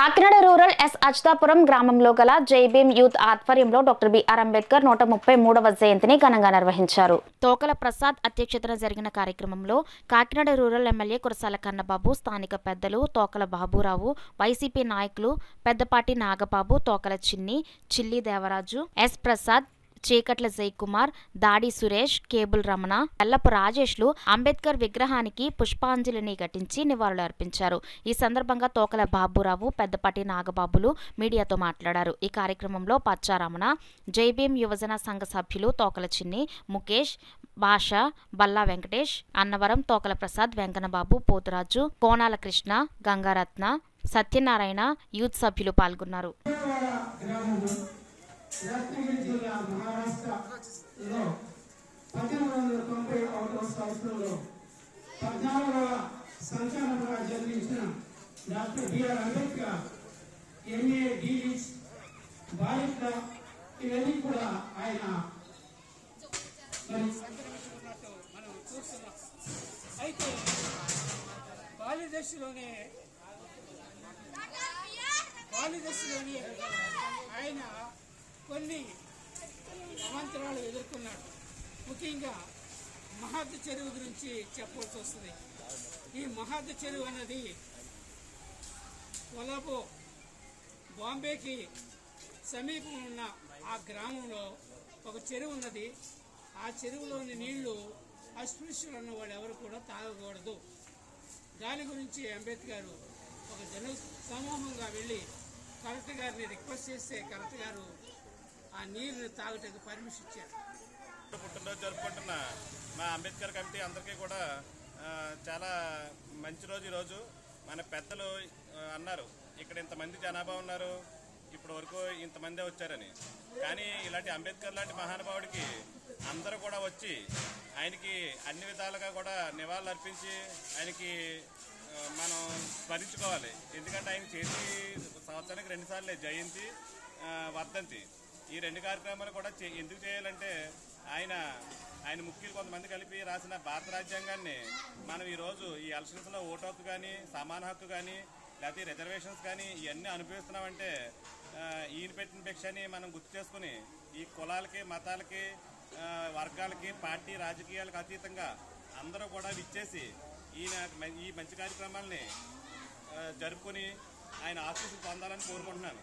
Kakinada rural yes Atchutapuram గ్రామంలో గల Jai Bhim youth ఆధ్వర్యంలో డాక్టర్ బిఆర్ అంబేద్కర్ 133వ జయంతిని ఘనంగా నిర్వహించారు. తోకల ప్రసాద్ అధ్యక్షతన జరిగిన కార్యక్రమంలో కాకినాడ రూరల్ ఎమ్మెల్యే కురసాల కన్నబాబు, స్థానిక పెద్దలు తోకల బాబురావు, వైసీపీ నాయకులు పెద్దపాటి నాగబాబు, తోకల చిల్లి దేవరాజు, ఎస్ ప్రసాద్, చీకట్ల జయకుమార్, దాడి సురేష్, కేబుల్ రమణ, ఎల్లపు రాజేష్లు అంబేద్కర్ విగ్రహానికి పుష్పాంజలిని ఘటించి నివాళులు అర్పించారు. ఈ సందర్భంగా తోకల బాబురావు, పెద్దపాటి నాగబాబులు మీడియాతో మాట్లాడారు. ఈ కార్యక్రమంలో పచ్చారమణ, జైభీం యువజన సంఘ సభ్యులు తోకల ముఖేష్, భాష, బల్లా వెంకటేష్, అన్నవరం, తోకల ప్రసాద్, వెంకన్నబాబు, పోతురాజు, కోనాల కృష్ణ, గంగారత్న, సత్యనారాయణ యూత్ సభ్యులు పాల్గొన్నారు. రత్నగిరి జిల్లా మహారాష్ట్రలో 1891 సంవత్సరంలో 14వ సంతానంగా జన్మించిన డాక్టర్ బిఆర్ అంబేద్కర్ ఎంఏ డిలిట్స్ బాలిక ఇవన్నీ కూడా ఆయన మనం చూస్తున్నాం. అయితే బాల్యదశలోనే ఆయన కొన్ని అవాంతరాలు ఎదుర్కొన్నాడు. ముఖ్యంగా మహాద్ చెరువు గురించి చెప్పవలసి వస్తుంది. ఈ మహాద్ చెరువు అన్నది కొలంబో, బాంబేకి సమీపం ఉన్న ఆ గ్రామంలో ఒక చెరువు ఉన్నది. ఆ చెరువులోని నీళ్లు అస్పృశ్యులు ఉన్న వాళ్ళు ఎవరు కూడా తాగకూడదు. దాని గురించి అంబేద్కర్ ఒక జన సమూహంగా వెళ్ళి కలెక్టర్ గారిని రిక్వెస్ట్ చేస్తే కలెక్టర్ గారు ఆ నీరుని తాగటానికి పర్మిషన్ ఇచ్చారు. పుట్టినరోజు జరుపుకుంటున్న మా అంబేద్కర్ కమిటీ అందరికీ కూడా చాలా మంచి రోజు. ఈరోజు మన పెద్దలు అన్నారు, ఇక్కడ ఇంతమంది జనాభా ఉన్నారు, ఇప్పటి వరకు ఇంతమందే వచ్చారని. కానీ ఇలాంటి అంబేద్కర్ లాంటి మహానుభావుడికి అందరూ కూడా వచ్చి ఆయనకి అన్ని విధాలుగా కూడా నివాళులు అర్పించి ఆయనకి మనం స్మరించుకోవాలి. ఎందుకంటే ఆయన చేసి సంవత్సరానికి 2 సార్లే జయంతి, వర్ధంతి. ఈ 2 కార్యక్రమాలు కూడా ఎందుకు చేయాలంటే ఆయన ముఖ్యులు కొంతమంది కలిపి రాసిన భారత రాజ్యాంగాన్ని మనం ఈరోజు ఈ ఎలక్షన్స్లో ఓటు హక్కు కానీ, సమాన హక్కు కానీ, లేకపోతే రిజర్వేషన్స్ కానీ ఇవన్నీ అనుభవిస్తున్నామంటే ఈయన పెట్టిన భిక్షని మనం గుర్తు చేసుకుని ఈ కులాలకి, మతాలకి, వర్గాలకి, పార్టీ రాజకీయాలకు అతీతంగా అందరూ కూడా విచ్చేసి ఈ మంచి కార్యక్రమాలని జరుపుకొని ఆయన ఆశీస్సులు పొందాలని కోరుకుంటున్నాను.